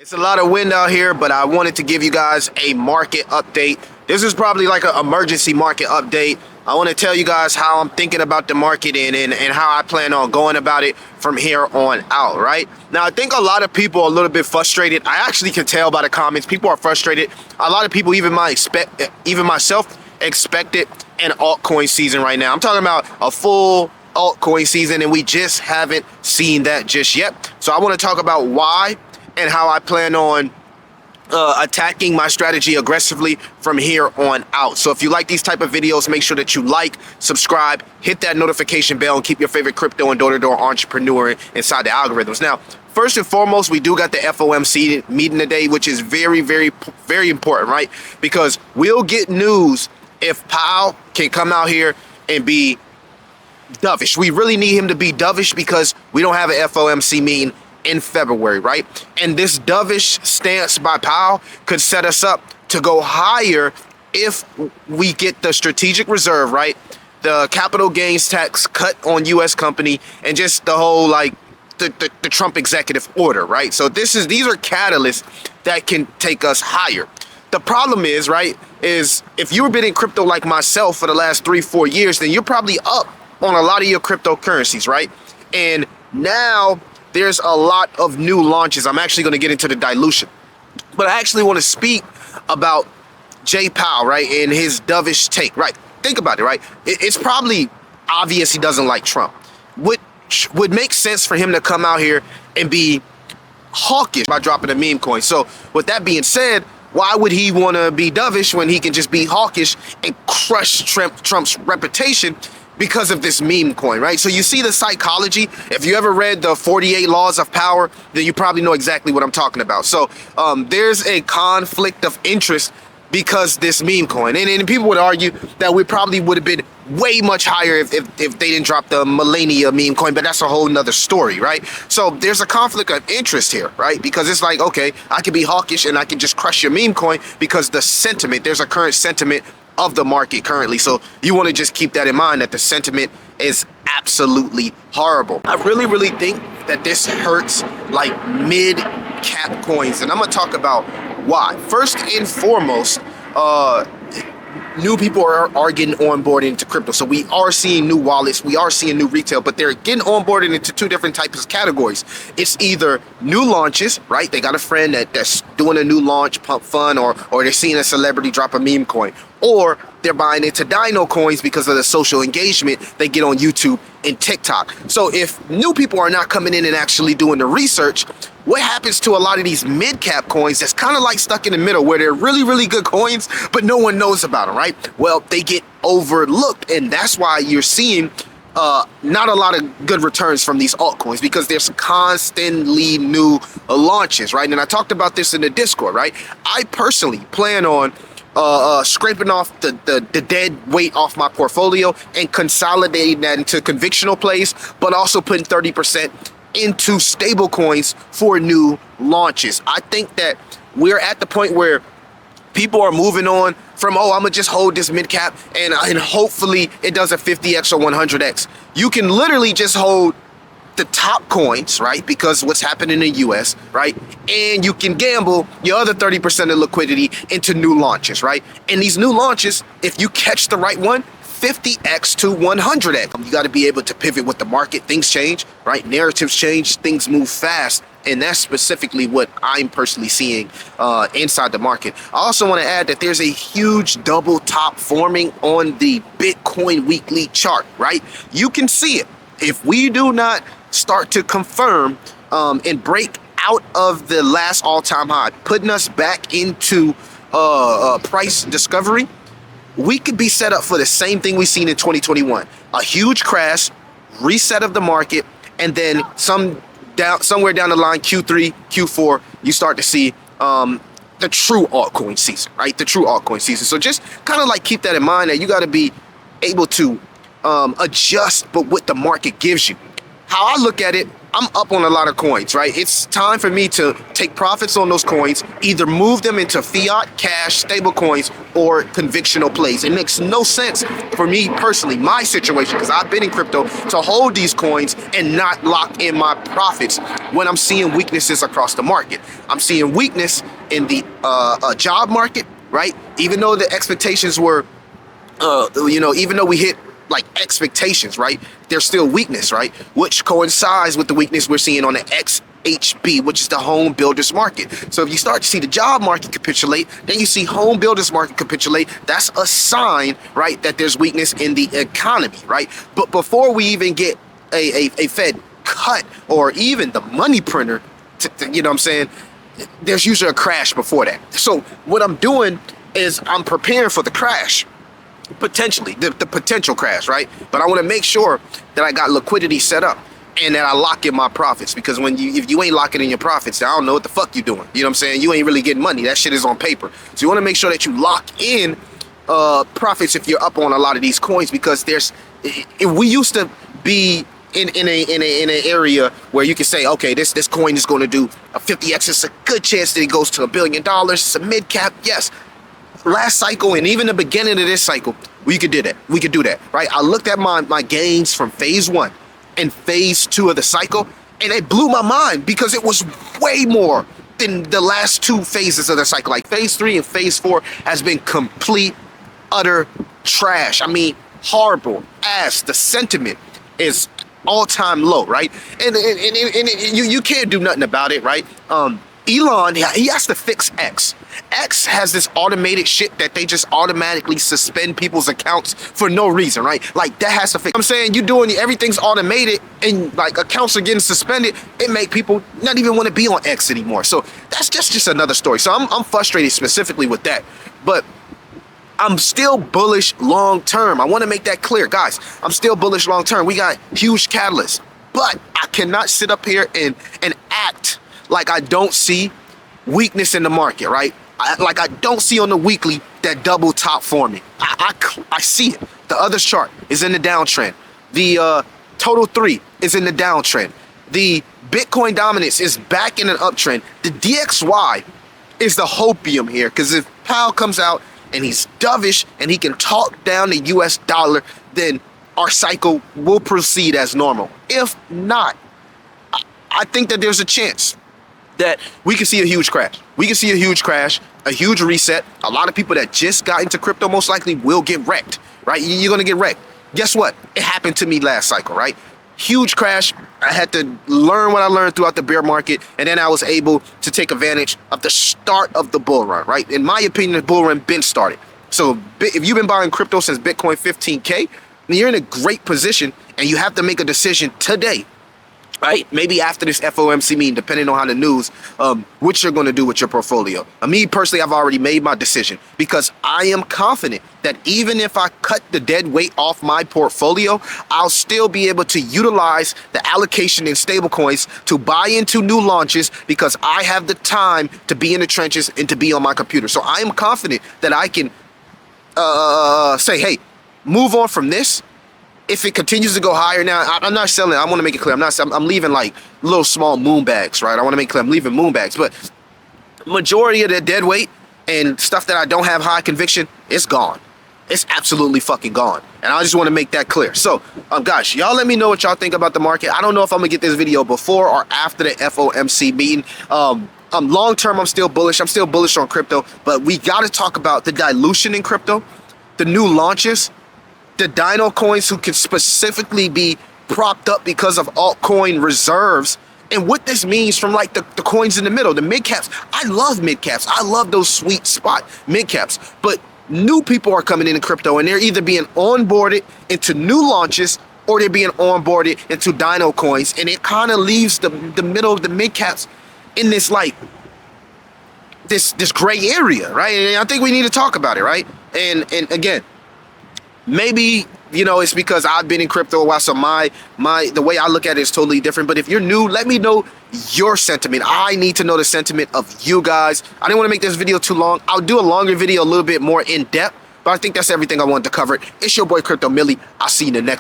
It's a lot of wind out here, but I wanted to give you guys a market update. This is probably like an emergency market update. I want to tell you guys how I'm thinking about the market and how I plan on going about it from here on out, right? Now, I think a lot of people are a little bit frustrated. I actually can tell by the comments. People are frustrated. A lot of people, even myself, expected an altcoin season right now. I'm talking about a full altcoin season, and we just haven't seen that just yet. So I want to talk about why and how I plan on attacking my strategy aggressively from here on out. So if you like these type of videos, make sure that you like, subscribe, hit that notification bell, and keep your favorite crypto and door-to-door entrepreneur inside the algorithms. Now, first and foremost, we do got the FOMC meeting today, which is very, very, very important, right? Because we'll get news if Powell can come out here and be dovish. We really need him to be dovish because we don't have an FOMC meeting in February, right? And this dovish stance by Powell could set us up to go higher if we get the strategic reserve, right? The capital gains tax cut on U.S. company and just the whole like the Trump executive order, right? So these are catalysts that can take us higher. The problem is, right, is if you've been in crypto like myself for the last 3-4 years, then you're probably up on a lot of your cryptocurrencies, right? And now there's a lot of new launches. I'm actually going to get into the dilution, but I actually want to speak about Jay Powell, right, and his dovish take, right? Think about it, right? It's probably obvious he doesn't like Trump. Which would make sense for him to come out here and be hawkish by dropping a meme coin. So with that being said, why would he want to be dovish when he can just be hawkish and crush Trump's reputation because of this meme coin, right? So you see the psychology. If you ever read the 48 Laws of Power, then you probably know exactly what I'm talking about. So there's a conflict of interest because this meme coin. And people would argue that we probably would have been way much higher if they didn't drop the Millennia meme coin, but that's a whole nother story, right? So there's a conflict of interest here, right? Because it's like, okay, I can be hawkish and I can just crush your meme coin because the sentiment, there's a current sentiment of the market currently. So you want to just keep that in mind, that the sentiment is absolutely horrible. I really think that this hurts like mid-cap coins, and I'm going to talk about why. First and foremost, new people are getting onboarded into crypto. So we are seeing new wallets, we are seeing new retail, but they're getting onboarded into two different types of categories. It's either new launches, right? They got a friend that's doing a new launch, pump fund, or they're seeing a celebrity drop a meme coin, or they're buying into dino coins because of the social engagement they get on YouTube and TikTok. So if new people are not coming in and actually doing the research, what happens to a lot of these mid-cap coins that's kind of like stuck in the middle where they're really good coins, but no one knows about them, right? Well, they get overlooked, and that's why you're seeing not a lot of good returns from these altcoins because there's constantly new launches, right? And I talked about this in the Discord, right? I personally plan on scraping off the dead weight off my portfolio and consolidating that into convictional plays, but also putting 30% into stable coins for new launches. I think that we're at the point where people are moving on from, oh, I'm gonna just hold this mid cap and hopefully it does a 50x or 100x. You can literally just hold the top coins, right? Because what's happening in the US, right? And you can gamble your other 30% of liquidity into new launches, right? And these new launches, if you catch the right one, 50x to 100x. You got to be able to pivot with the market. Things change, right? Narratives change, things move fast. And that's specifically what I'm personally seeing inside the market. I also want to add that there's a huge double top forming on the Bitcoin weekly chart, right? You can see it. If we do not start to confirm and break out of the last all-time high, putting us back into price discovery, we could be set up for the same thing we seen in 2021. A huge crash, reset of the market, and then somewhere down the line, Q3, Q4, you start to see the true altcoin season, right? The true altcoin season. So just kind of like keep that in mind, that you got to be able to adjust, but what the market gives you. How I look at it, I'm up on a lot of coins, right? It's time for me to take profits on those coins, either move them into fiat, cash, stable coins, or convictional plays. It makes no sense for me personally, my situation, because I've been in crypto, to hold these coins and not lock in my profits when I'm seeing weaknesses across the market. I'm seeing weakness in the job market, right? Even though the expectations were, even though we hit like expectations, right? There's still weakness, right? Which coincides with the weakness we're seeing on the XHB, which is the home builders market. So if you start to see the job market capitulate, then you see home builders market capitulate, that's a sign, right, that there's weakness in the economy, right? But before we even get a Fed cut or even the money printer, you know what I'm saying, there's usually a crash before that. So what I'm doing is I'm preparing for the crash. Potentially, the potential crash, right? But I want to make sure that I got liquidity set up and that I lock in my profits, because if you ain't locking in your profits, I don't know what the fuck you doing. You know what I'm saying? You ain't really getting money. That shit is on paper. So you want to make sure that you lock in profits if you're up on a lot of these coins, because we used to be in an area where you can say, okay, this coin is going to do a 50x. It's a good chance that it goes to $1 billion. It's a mid cap, yes. Last cycle and even the beginning of this cycle, we could do that. We could do that, right? I looked at my gains from phase 1 and phase 2 of the cycle, and it blew my mind because it was way more than the last 2 phases of the cycle. Like phase 3 and phase 4 has been complete, utter trash. I mean, horrible ass. The sentiment is all-time low, right? And you can't do nothing about it, right? Elon, he has to fix X. X has this automated shit that they just automatically suspend people's accounts for no reason, right? Like, that has to fix. I'm saying everything's automated and like accounts are getting suspended. It make people not even want to be on X anymore. So that's just another story. So I'm frustrated specifically with that. But I'm still bullish long term. I want to make that clear, guys. I'm still bullish long term. We got huge catalysts, but I cannot sit up here and act like I don't see weakness in the market, right? Like I don't see on the weekly that double top forming. I see it. The others chart is in the downtrend. The total 3 is in the downtrend. The Bitcoin dominance is back in an uptrend. The DXY is the hopium here, because if Powell comes out and he's dovish and he can talk down the US dollar, then our cycle will proceed as normal. If not, I think that there's a chance that we can see a huge crash. We can see a huge crash, a huge reset. A lot of people that just got into crypto most likely will get wrecked, right? You're going to get wrecked. Guess what? It happened to me last cycle, right? Huge crash. I had to learn what I learned throughout the bear market, and then I was able to take advantage of the start of the bull run, right? In my opinion, the bull run been started. So if you've been buying crypto since Bitcoin 15K, then you're in a great position, and you have to make a decision today, right? Maybe after this FOMC meeting, depending on how the news, what you're going to do with your portfolio. Me personally, I've already made my decision, because I am confident that even if I cut the dead weight off my portfolio, I'll still be able to utilize the allocation in stablecoins to buy into new launches, because I have the time to be in the trenches and to be on my computer. So I am confident that I can say, hey, move on from this. If it continues to go higher now, I'm not selling. I want to make it clear. I'm leaving like little small moon bags, right? I want to make it clear I'm leaving moon bags, but majority of the dead weight and stuff that I don't have high conviction, it's gone. It's absolutely fucking gone. And I just want to make that clear. So, guys, y'all let me know what y'all think about the market. I don't know if I'm gonna get this video before or after the FOMC meeting. Long term, I'm still bullish. I'm still bullish on crypto, but we got to talk about the dilution in crypto, the new launches, the dino coins who can specifically be propped up because of altcoin reserves, and what this means from like the coins in the middle, the mid caps. I love mid caps. I love those sweet spot mid caps, but new people are coming into crypto and they're either being onboarded into new launches or they're being onboarded into dino coins, and it kind of leaves the middle of the mid caps in this like this gray area, right? And I think we need to talk about it, right? And again, maybe, you know, it's because I've been in crypto a while, so the way I look at it is totally different. But if you're new, let me know your sentiment. I need to know the sentiment of you guys. I didn't want to make this video too long. I'll do a longer video, a little bit more in depth, but I think that's everything I wanted to cover. It's your boy Crypto Millie. I'll see you in the next one.